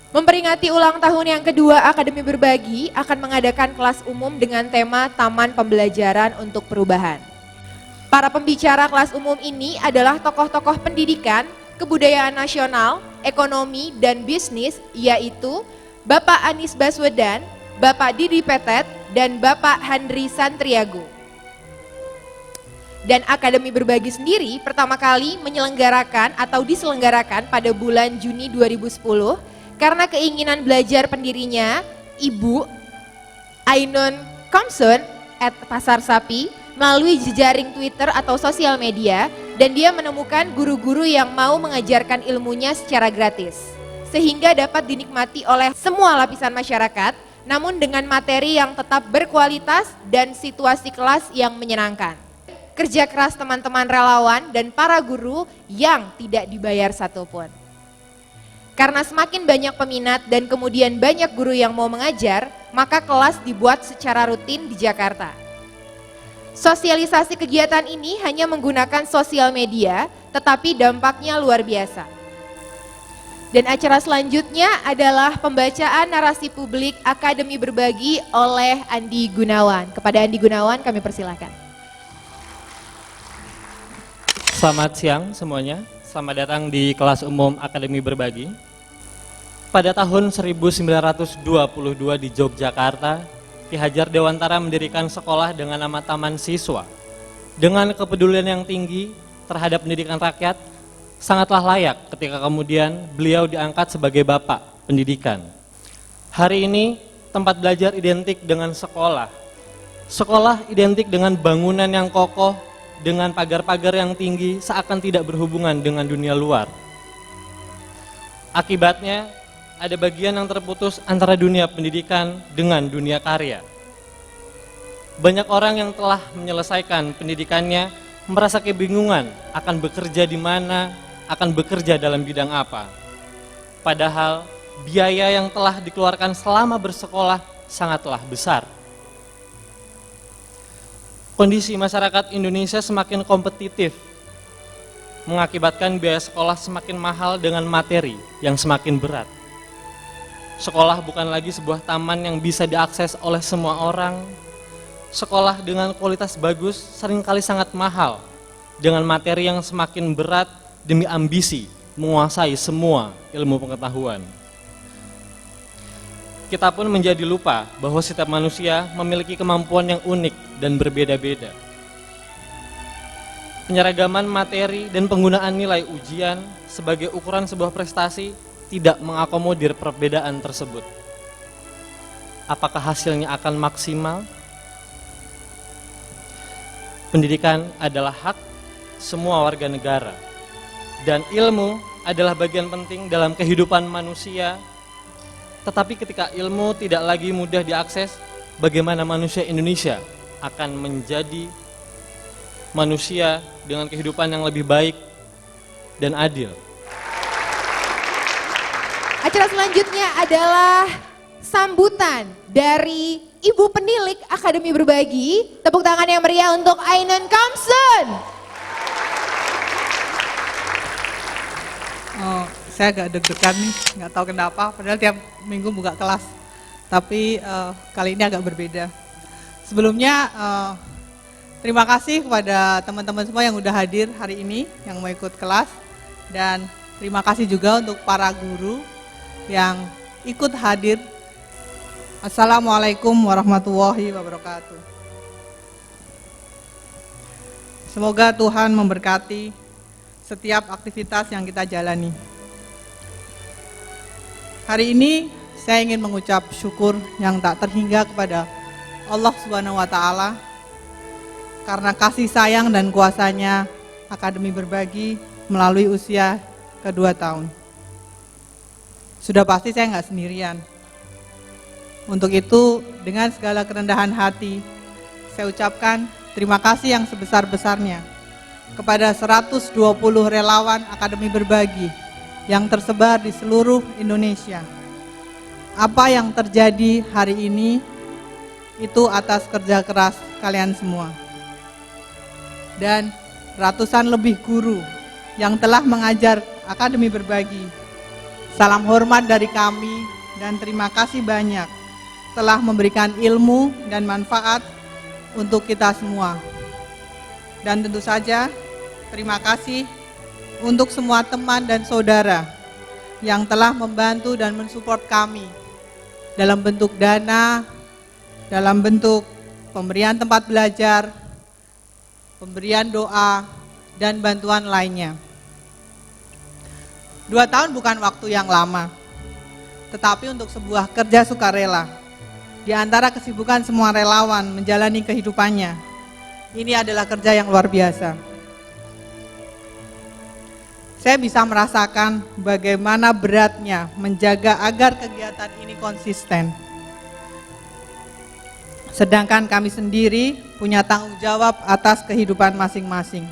Memperingati ulang tahun yang kedua Akademi Berbagi akan mengadakan kelas umum dengan tema Taman Pembelajaran untuk Perubahan. Para pembicara kelas umum ini adalah tokoh-tokoh pendidikan, kebudayaan nasional, ekonomi, dan bisnis, yaitu Bapak Anies Baswedan, Bapak Didi Petet, dan Bapak Handri Santriago. Dan Akademi Berbagi sendiri pertama kali menyelenggarakan atau diselenggarakan pada bulan Juni 2010 karena keinginan belajar pendirinya, Ibu Ainun Komsun @Pasar Sapi melalui jejaring Twitter atau sosial media, dan dia menemukan guru-guru yang mau mengajarkan ilmunya secara gratis sehingga dapat dinikmati oleh semua lapisan masyarakat, namun dengan materi yang tetap berkualitas dan situasi kelas yang menyenangkan. Kerja keras teman-teman relawan dan para guru yang tidak dibayar satupun. Karena semakin banyak peminat dan kemudian banyak guru yang mau mengajar, maka kelas dibuat secara rutin di Jakarta. Sosialisasi kegiatan ini hanya menggunakan sosial media, tetapi dampaknya luar biasa. Dan acara selanjutnya adalah pembacaan narasi publik Akademi Berbagi oleh Andi Gunawan. Kepada Andi Gunawan kami persilahkan. Selamat siang semuanya, selamat datang di kelas umum Akademi Berbagi. Pada tahun 1922 di Yogyakarta, Ki Hajar Dewantara mendirikan sekolah dengan nama Taman Siswa. Dengan kepedulian yang tinggi terhadap pendidikan rakyat, sangatlah layak ketika kemudian beliau diangkat sebagai Bapak Pendidikan. Hari ini tempat belajar identik dengan sekolah. Sekolah identik dengan bangunan yang kokoh, dengan pagar-pagar yang tinggi, seakan tidak berhubungan dengan dunia luar. Akibatnya, ada bagian yang terputus antara dunia pendidikan dengan dunia karya. Banyak orang yang telah menyelesaikan pendidikannya merasa kebingungan akan bekerja di mana, akan bekerja dalam bidang apa. Padahal biaya yang telah dikeluarkan selama bersekolah sangatlah besar. Kondisi masyarakat Indonesia semakin kompetitif, mengakibatkan biaya sekolah semakin mahal dengan materi yang semakin berat. Sekolah bukan lagi sebuah taman yang bisa diakses oleh semua orang. Sekolah dengan kualitas bagus seringkali sangat mahal, dengan materi yang semakin berat demi ambisi menguasai semua ilmu pengetahuan. Kita pun menjadi lupa bahwa setiap manusia memiliki kemampuan yang unik dan berbeda-beda. Penyeragaman materi dan penggunaan nilai ujian sebagai ukuran sebuah prestasi tidak mengakomodir perbedaan tersebut. Apakah hasilnya akan maksimal? Pendidikan adalah hak semua warga negara, dan ilmu adalah bagian penting dalam kehidupan manusia. Tetapi ketika ilmu tidak lagi mudah diakses, bagaimana manusia Indonesia akan menjadi manusia dengan kehidupan yang lebih baik dan adil. Acara selanjutnya adalah sambutan dari Ibu Penilik Akademi Berbagi. Tepuk tangan yang meriah untuk Ainun Kamsun. Oh, saya agak deg-degan nih, nggak tahu kenapa, padahal tiap minggu buka kelas. Tapi kali ini agak berbeda. Sebelumnya terima kasih kepada teman-teman semua yang udah hadir hari ini, yang mau ikut kelas. Dan terima kasih juga untuk para guru yang ikut hadir. Assalamualaikum warahmatullahi wabarakatuh. Semoga Tuhan memberkati setiap aktivitas yang kita jalani. Hari ini saya ingin mengucap syukur yang tak terhingga kepada Allah Subhanahu wa Ta'ala karena kasih sayang dan kuasanya Akademi Berbagi melalui usia ke-2 tahun. Sudah pasti saya nggak sendirian. Untuk itu, dengan segala kerendahan hati, saya ucapkan terima kasih yang sebesar-besarnya kepada 120 relawan Akademi Berbagi yang tersebar di seluruh Indonesia. Apa yang terjadi hari ini itu atas kerja keras kalian semua. Dan ratusan lebih guru yang telah mengajar Akademi Berbagi. Salam hormat dari kami dan terima kasih banyak telah memberikan ilmu dan manfaat untuk kita semua. Dan tentu saja terima kasih untuk semua teman dan saudara yang telah membantu dan mensupport kami dalam bentuk dana, dalam bentuk pemberian tempat belajar, pemberian doa, dan bantuan lainnya. 2 tahun bukan waktu yang lama, tetapi untuk sebuah kerja sukarela. Di antara kesibukan semua relawan menjalani kehidupannya, ini adalah kerja yang luar biasa. Saya bisa merasakan bagaimana beratnya menjaga agar kegiatan ini konsisten. Sedangkan kami sendiri punya tanggung jawab atas kehidupan masing-masing.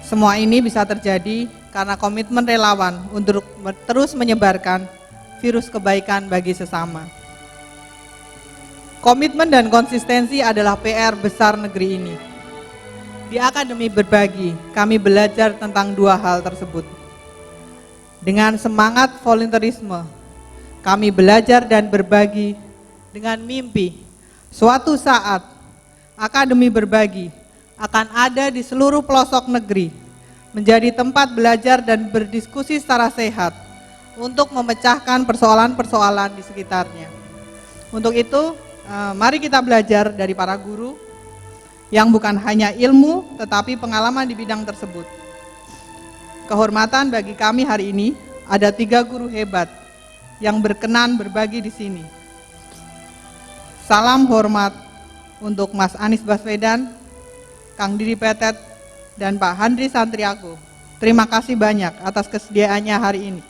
Semua ini bisa terjadi karena komitmen relawan untuk terus menyebarkan virus kebaikan bagi sesama. Komitmen dan konsistensi adalah PR besar negeri ini. Di Akademi Berbagi, kami belajar tentang 2 hal tersebut. Dengan semangat volunteerisme, kami belajar dan berbagi dengan mimpi. Suatu saat, Akademi Berbagi akan ada di seluruh pelosok negeri, menjadi tempat belajar dan berdiskusi secara sehat untuk memecahkan persoalan-persoalan di sekitarnya. Untuk itu, mari kita belajar dari para guru yang bukan hanya ilmu tetapi pengalaman di bidang tersebut. Kehormatan bagi kami hari ini ada 3 guru hebat yang berkenan berbagi di sini. Salam hormat untuk Mas Anies Baswedan, Kang Didi Petet, dan Pak Handri Santriago. Terima kasih banyak atas kesediaannya hari ini.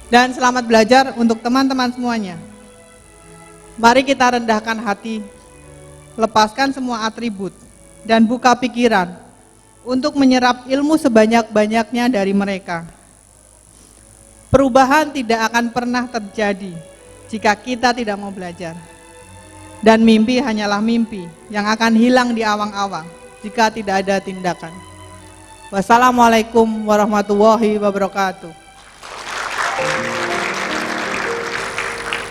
Dan selamat belajar untuk teman-teman semuanya. Mari kita rendahkan hati, lepaskan semua atribut, dan buka pikiran untuk menyerap ilmu sebanyak-banyaknya dari mereka. Perubahan tidak akan pernah terjadi jika kita tidak mau belajar. Dan mimpi hanyalah mimpi yang akan hilang di awang-awang jika tidak ada tindakan. Wassalamualaikum warahmatullahi wabarakatuh.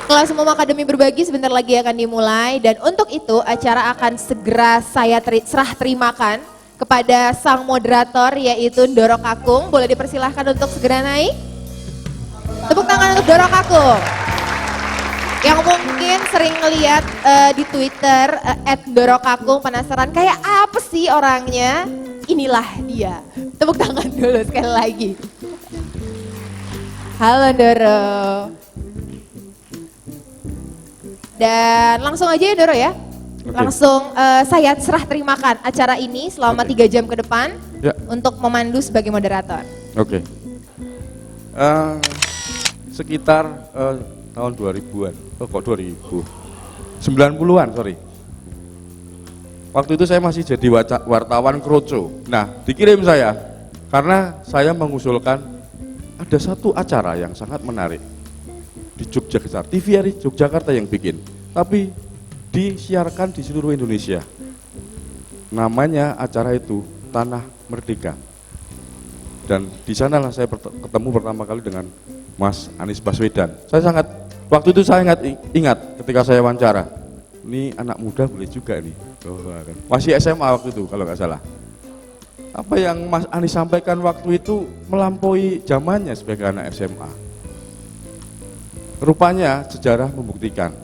Kelas umum Akademi Berbagi sebentar lagi akan dimulai dan untuk itu acara akan segera saya serah terimakan kepada sang moderator yaitu Doro Kakung. Boleh dipersilahkan untuk segera naik. Tepuk tangan untuk Doro Kakung. Yang mungkin sering ngeliat di Twitter @dorokakung penasaran kayak apa sih orangnya? Inilah dia. Tepuk tangan dulu sekali lagi. Halo Doro. Dan langsung aja ya Doro ya. Oke. Langsung saya serah terimakan acara ini selama 3 jam ke depan Ya. untuk memandu sebagai moderator. Oke. Sekitar tahun 2000-an. Oh kok 2000? 90-an, sorry. Waktu itu saya masih jadi wartawan Kroco. Nah, dikirim saya karena saya mengusulkan ada satu acara yang sangat menarik di Yogyakarta, TVRI Yogyakarta yang bikin, tapi disiarkan di seluruh Indonesia. Namanya acara itu Tanah Merdeka. Dan di sanalah saya ketemu pertama kali dengan Mas Anies Baswedan. Waktu itu saya ingat ketika saya wawancara, ini anak muda boleh juga nih. Masih SMA waktu itu kalau nggak salah. Apa yang Mas Anies sampaikan waktu itu melampaui zamannya sebagai anak SMA. Rupanya sejarah membuktikan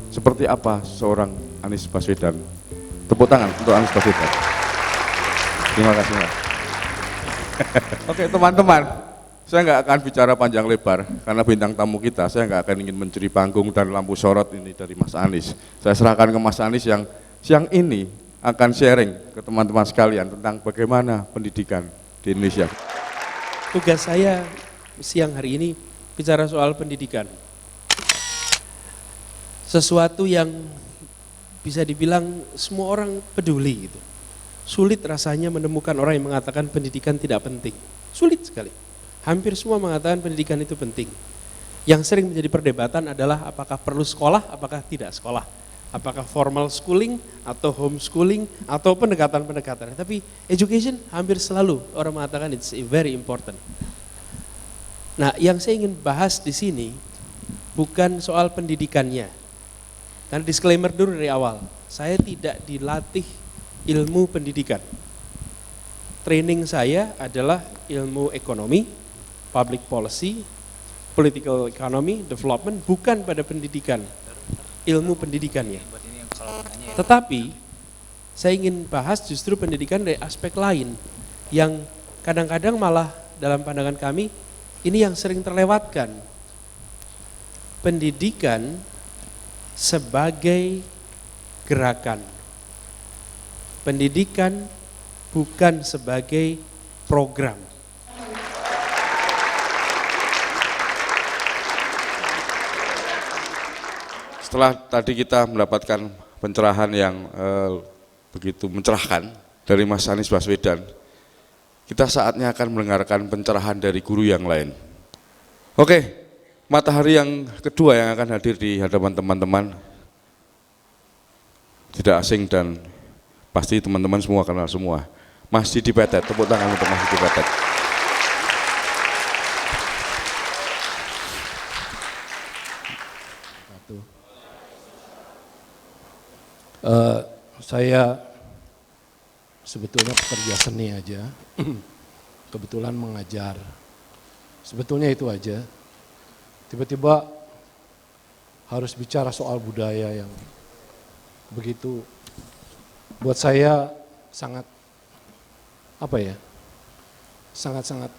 seperti apa seorang Anies Baswedan. Tepuk tangan untuk Anies Baswedan. Terima kasih Mas. Oke teman-teman, saya nggak akan bicara panjang lebar karena bintang tamu kita, saya nggak akan ingin mencuri panggung dan lampu sorot ini dari Mas Anies. Saya serahkan ke Mas Anies yang siang ini akan sharing ke teman-teman sekalian tentang bagaimana pendidikan di Indonesia. Tugas saya siang hari ini bicara soal pendidikan. Sesuatu yang bisa dibilang semua orang peduli gitu. Sulit rasanya menemukan orang yang mengatakan pendidikan tidak penting. Sulit sekali. Hampir semua mengatakan pendidikan itu penting. Yang sering menjadi perdebatan adalah apakah perlu sekolah, apakah tidak sekolah. Apakah formal schooling atau homeschooling atau pendekatan-pendekatan. Tapi education hampir selalu orang mengatakan it's very important. Nah, yang saya ingin bahas di sini bukan soal pendidikannya. Karena disclaimer dulu dari awal, saya tidak dilatih ilmu pendidikan. Training saya adalah ilmu ekonomi, public policy, political economy, development, bukan pada pendidikan, ilmu pendidikannya. Tetapi saya ingin bahas justru pendidikan dari aspek lain yang kadang-kadang malah dalam pandangan kami ini yang sering terlewatkan. Pendidikan sebagai gerakan. Pendidikan bukan sebagai program. Setelah tadi kita mendapatkan pencerahan yang begitu mencerahkan dari Mas Anies Baswedan, kita saatnya akan mendengarkan pencerahan dari guru yang lain. Oke, matahari yang kedua yang akan hadir di hadapan teman-teman tidak asing dan pasti teman-teman semua kenal semua. Mas Didi Petet, tepuk tangan untuk Mas Didi Petet. Saya sebetulnya pekerja seni aja, kebetulan mengajar, sebetulnya itu aja. Tiba-tiba harus bicara soal budaya yang begitu buat saya sangat sangat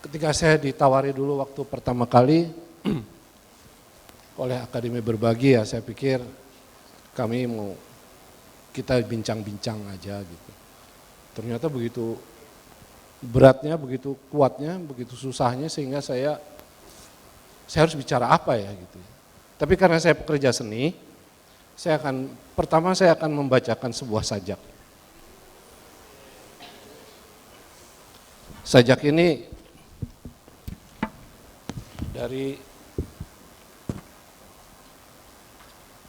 ketika saya ditawari dulu waktu pertama kali oleh Akademi Berbagi, ya saya pikir kita bincang-bincang aja gitu. Ternyata begitu beratnya, begitu kuatnya, begitu susahnya sehingga saya harus bicara apa ya gitu. Tapi karena saya pekerja seni, saya akan membacakan sebuah sajak. Sajak ini dari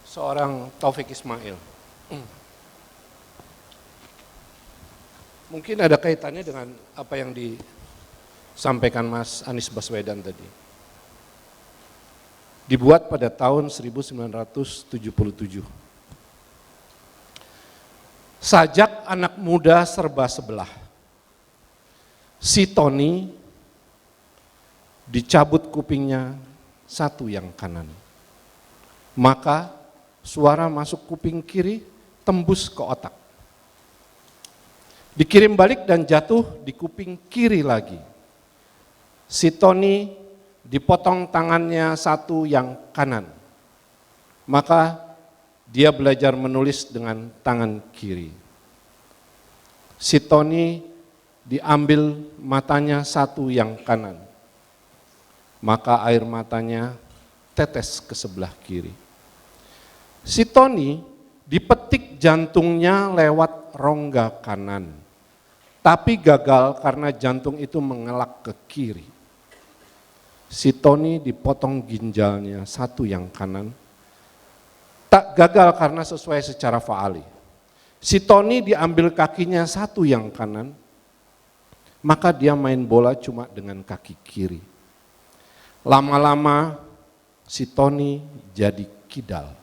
seorang Taufik Ismail. Mungkin ada kaitannya dengan apa yang disampaikan Mas Anies Baswedan tadi. Dibuat pada tahun 1977. Sajak anak muda serba sebelah. Si Tony dicabut kupingnya satu yang kanan. Maka suara masuk kuping kiri tembus ke otak. Dikirim balik dan jatuh di kuping kiri lagi. Si Tony dipotong tangannya satu yang kanan. Maka dia belajar menulis dengan tangan kiri. Si Tony diambil matanya satu yang kanan. Maka air matanya tetes ke sebelah kiri. Si Tony dipetik jantungnya lewat rongga kanan, tapi gagal karena jantung itu mengelak ke kiri. Si Tony dipotong ginjalnya satu yang kanan, tak gagal karena sesuai secara faali. Si Tony diambil kakinya satu yang kanan, maka dia main bola cuma dengan kaki kiri. Lama-lama si Tony jadi kidal.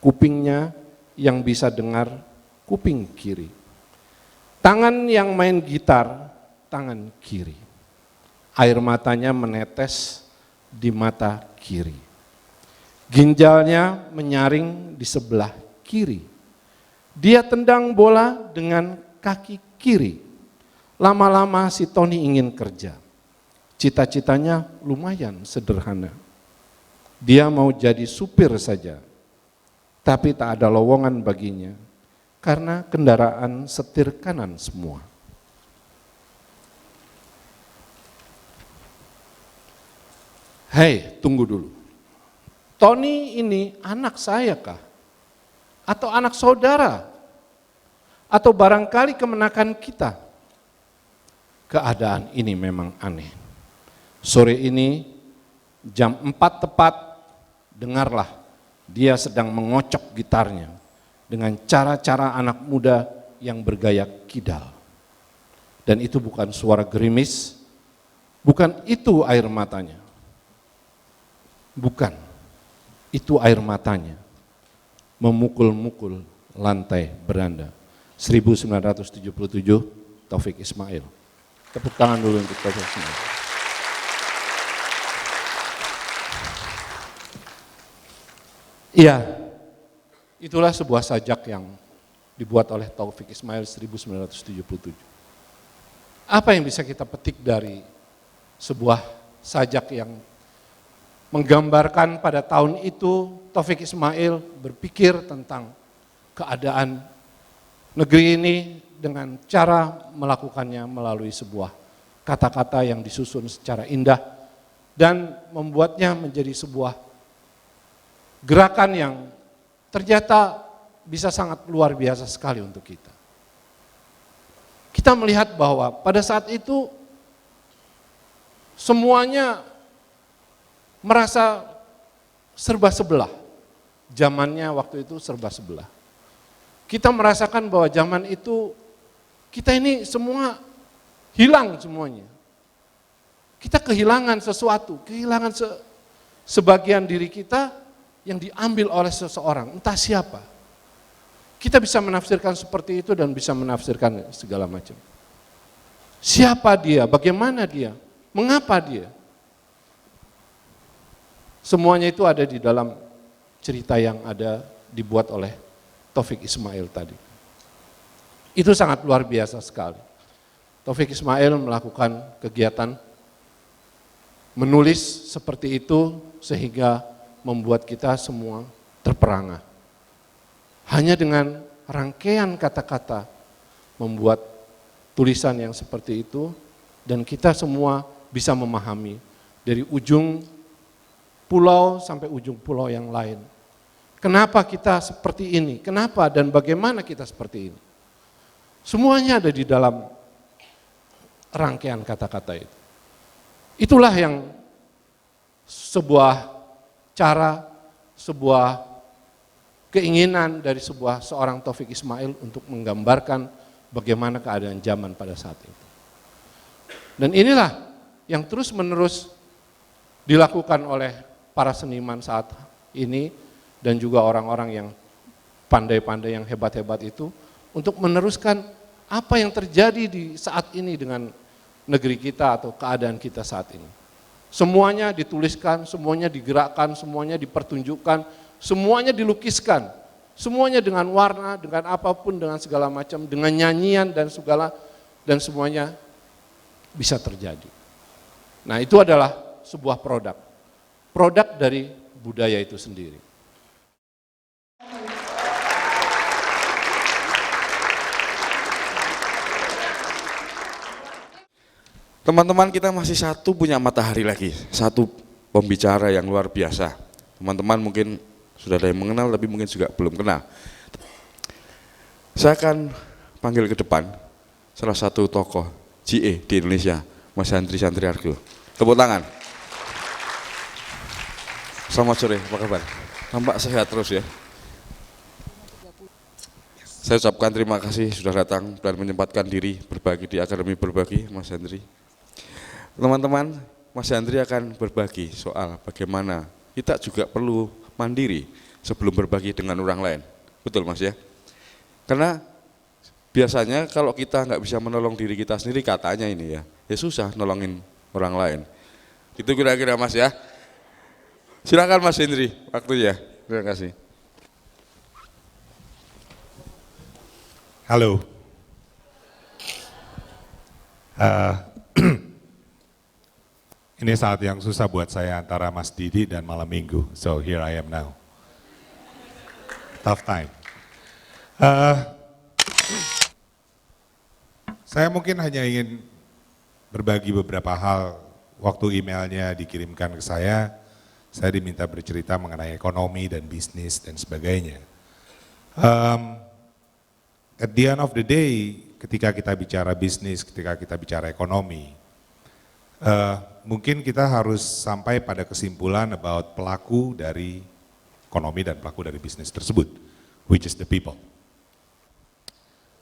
Kupingnya yang bisa dengar kuping kiri. Tangan yang main gitar, tangan kiri. Air matanya menetes di mata kiri. Ginjalnya menyaring di sebelah kiri. Dia tendang bola dengan kaki kiri. Lama-lama si Tony ingin kerja. Cita-citanya lumayan sederhana. Dia mau jadi supir saja. Tapi tak ada lowongan baginya karena kendaraan setir kanan semua. Hei, tunggu dulu. Tony ini anak saya kah? Atau anak saudara? Atau barangkali kemenakan kita? Keadaan ini memang aneh. Sore ini jam 4 tepat, dengarlah dia sedang mengocok gitarnya dengan cara-cara anak muda yang bergaya kidal. Dan itu bukan suara gerimis, bukan itu air matanya. Bukan, itu air matanya memukul-mukul lantai beranda. 1977, Taufik Ismail. Tepuk tangan dulu untuk Taufik Ismail. Iya, itulah sebuah sajak yang dibuat oleh Taufik Ismail 1977. Apa yang bisa kita petik dari sebuah sajak yang menggambarkan pada tahun itu Taufik Ismail berpikir tentang keadaan negeri ini dengan cara melakukannya melalui sebuah kata-kata yang disusun secara indah dan membuatnya menjadi sebuah gerakan yang ternyata bisa sangat luar biasa sekali untuk kita. Kita melihat bahwa pada saat itu semuanya merasa serba sebelah. Zamannya waktu itu serba sebelah. Kita merasakan bahwa zaman itu kita ini semua hilang semuanya. Kita kehilangan sesuatu, kehilangan sebagian diri kita yang diambil oleh seseorang, entah siapa. Kita bisa menafsirkan seperti itu dan bisa menafsirkan segala macam. Siapa dia? Bagaimana dia? Mengapa dia? Semuanya itu ada di dalam cerita yang ada dibuat oleh Taufik Ismail tadi. Itu sangat luar biasa sekali. Taufik Ismail melakukan kegiatan menulis seperti itu sehingga membuat kita semua terperangah. Hanya dengan rangkaian kata-kata membuat tulisan yang seperti itu dan kita semua bisa memahami dari ujung pulau sampai ujung pulau yang lain. Kenapa kita seperti ini? Kenapa dan bagaimana kita seperti ini? Semuanya ada di dalam rangkaian kata-kata itu. Itulah yang sebuah cara, sebuah keinginan dari seorang Taufik Ismail untuk menggambarkan bagaimana keadaan zaman pada saat itu. Dan inilah yang terus-menerus dilakukan oleh para seniman saat ini dan juga orang-orang yang pandai-pandai yang hebat-hebat itu untuk meneruskan apa yang terjadi di saat ini dengan negeri kita atau keadaan kita saat ini. Semuanya dituliskan, semuanya digerakkan, semuanya dipertunjukkan, semuanya dilukiskan, semuanya dengan warna, dengan apapun, dengan segala macam, dengan nyanyian dan segala, dan semuanya bisa terjadi. Nah, itu adalah sebuah produk dari budaya itu sendiri. Teman-teman, kita masih satu punya matahari lagi, satu pembicara yang luar biasa. Teman-teman mungkin sudah ada yang mengenal tapi mungkin juga belum kenal. Saya akan panggil ke depan salah satu tokoh GE di Indonesia, Mas Handri Santriargo. Tepuk tangan. Selamat sore, apa kabar? Nampak sehat terus ya. Saya ucapkan terima kasih sudah datang dan menyempatkan diri berbagi di Akademi Berbagi, Mas Handri. Teman-teman, Mas Handri akan berbagi soal bagaimana kita juga perlu mandiri sebelum berbagi dengan orang lain. Betul Mas ya? Karena biasanya kalau kita nggak bisa menolong diri kita sendiri, katanya ini ya susah nolongin orang lain. Itu kira-kira Mas ya. Silakan Mas Handri, waktunya. Terima kasih. Halo. Ini saat yang susah buat saya antara Mas Didi dan malam minggu. So here I am now. Tough time. Saya mungkin hanya ingin berbagi beberapa hal. Waktu emailnya dikirimkan ke saya diminta bercerita mengenai ekonomi dan bisnis dan sebagainya. At the end of the day, ketika kita bicara bisnis, ketika kita bicara ekonomi, mungkin kita harus sampai pada kesimpulan about pelaku dari ekonomi dan pelaku dari bisnis tersebut, which is the people.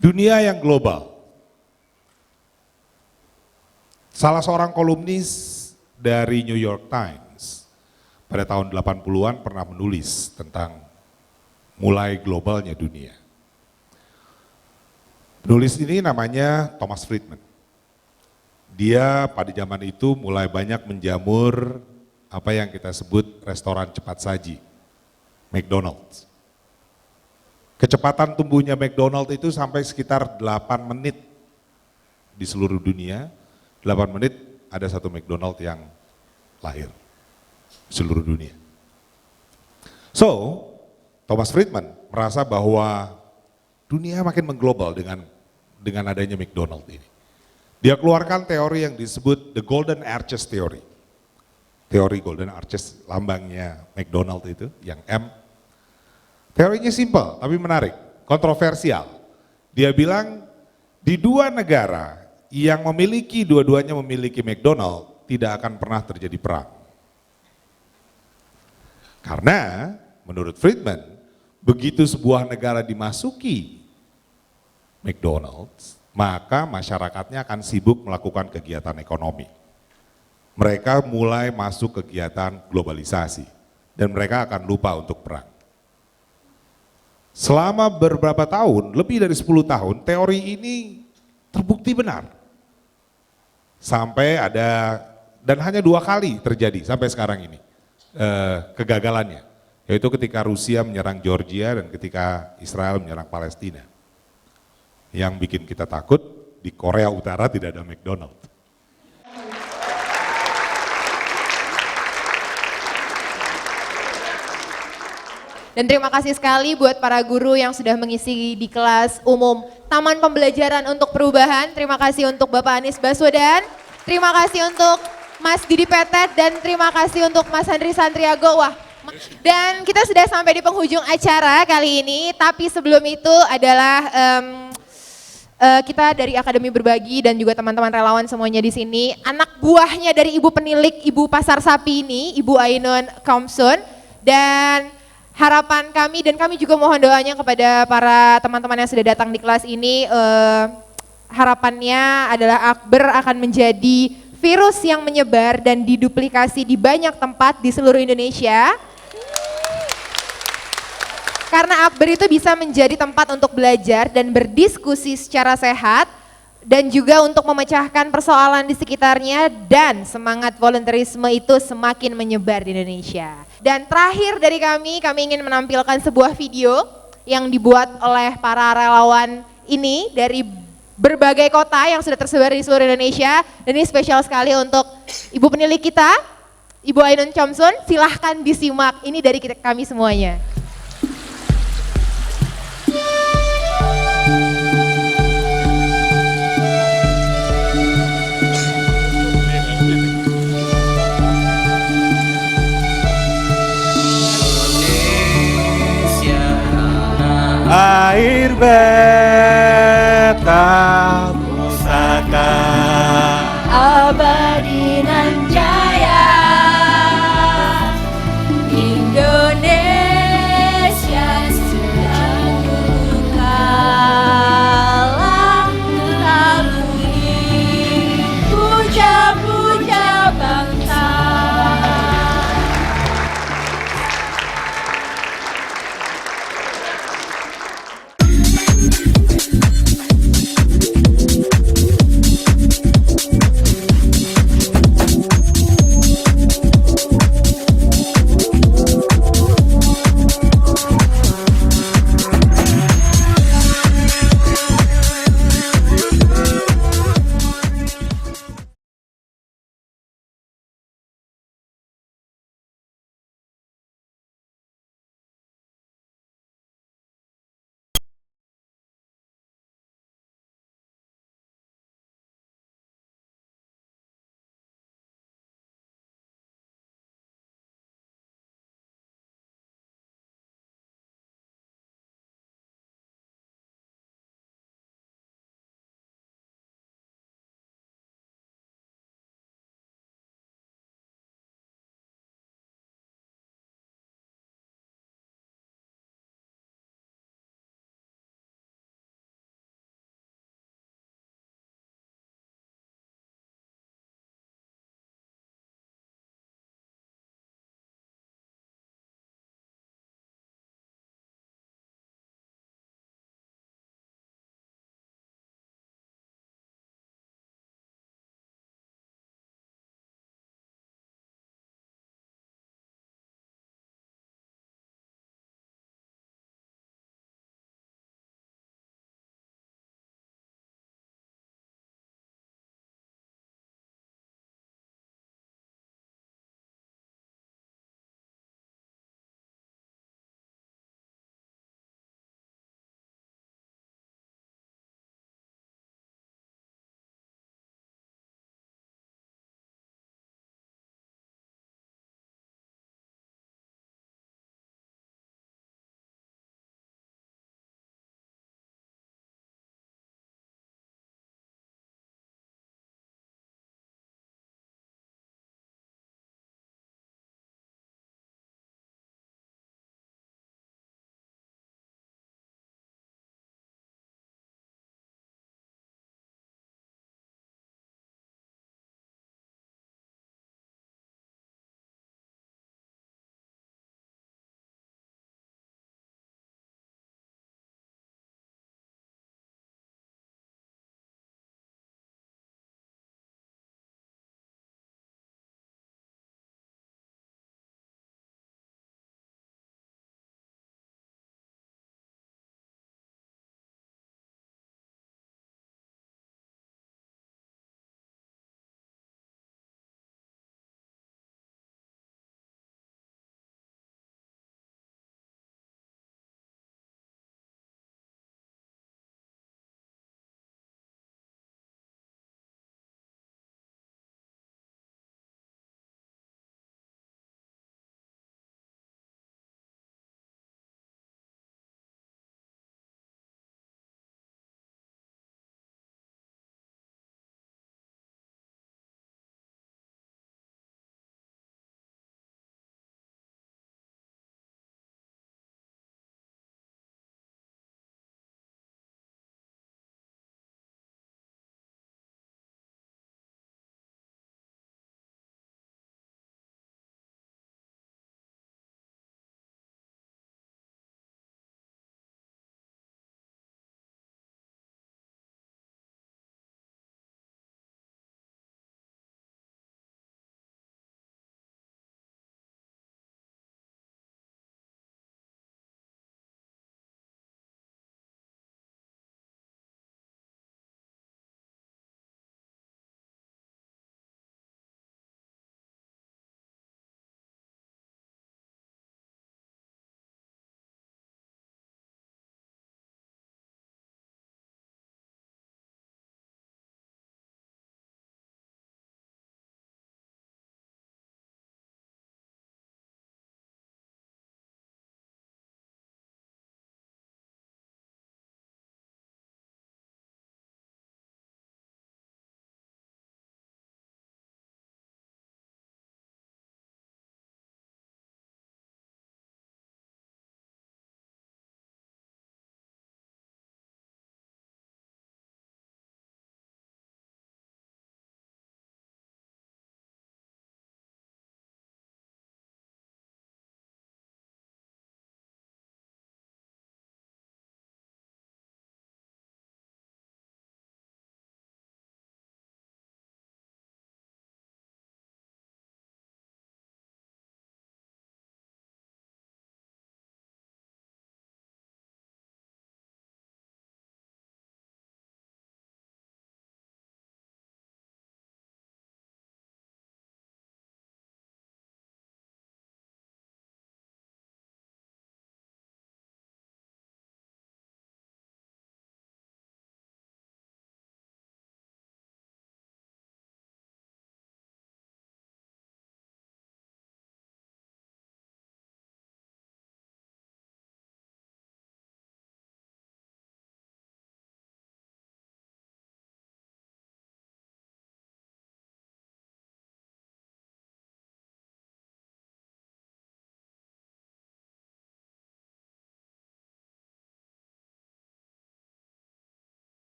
Dunia yang global. Salah seorang kolumnis dari New York Times pada tahun 80-an pernah menulis tentang mulai globalnya dunia. Penulis ini namanya Thomas Friedman. Dia pada zaman itu mulai banyak menjamur apa yang kita sebut restoran cepat saji, McDonald's. Kecepatan tumbuhnya McDonald's itu sampai sekitar 8 menit di seluruh dunia. 8 menit ada satu McDonald's yang lahir di seluruh dunia. So, Thomas Friedman merasa bahwa dunia makin mengglobal dengan adanya McDonald's ini. Dia keluarkan teori yang disebut The Golden Arches Theory. Teori Golden Arches, lambangnya McDonald's itu, yang M. Teorinya simpel, tapi menarik, kontroversial. Dia bilang, di dua negara yang dua-duanya memiliki McDonald's, tidak akan pernah terjadi perang. Karena, menurut Friedman, begitu sebuah negara dimasuki McDonald's, maka masyarakatnya akan sibuk melakukan kegiatan ekonomi. Mereka mulai masuk kegiatan globalisasi dan mereka akan lupa untuk perang. Selama beberapa tahun, lebih dari 10 tahun, teori ini terbukti benar. Sampai ada, dan hanya 2 kali terjadi sampai sekarang ini, kegagalannya. Yaitu ketika Rusia menyerang Georgia dan ketika Israel menyerang Palestina. Yang bikin kita takut, di Korea Utara tidak ada McDonald's. Dan terima kasih sekali buat para guru yang sudah mengisi di kelas umum Taman Pembelajaran untuk Perubahan. Terima kasih untuk Bapak Anies Baswedan, terima kasih untuk Mas Didi Petet, dan terima kasih untuk Mas Handri Santriargo. Wah, dan kita sudah sampai di penghujung acara kali ini, tapi sebelum itu adalah kita dari Akademi Berbagi dan juga teman-teman relawan semuanya di sini, anak buahnya dari ibu penilik Ibu Pasar Sapi ini, Ibu Ainun Komsun, dan harapan kami dan kami juga mohon doanya kepada para teman-teman yang sudah datang di kelas ini, harapannya adalah Akber akan menjadi virus yang menyebar dan diduplikasi di banyak tempat di seluruh Indonesia. Karena Akber itu bisa menjadi tempat untuk belajar dan berdiskusi secara sehat dan juga untuk memecahkan persoalan di sekitarnya, dan semangat volunteerisme itu semakin menyebar di Indonesia. Dan terakhir dari kami ingin menampilkan sebuah video yang dibuat oleh para relawan ini dari berbagai kota yang sudah tersebar di seluruh Indonesia, dan ini spesial sekali untuk ibu penilik kita, Ibu Ainun Komsun. Silahkan disimak, ini dari kami semuanya. Firban.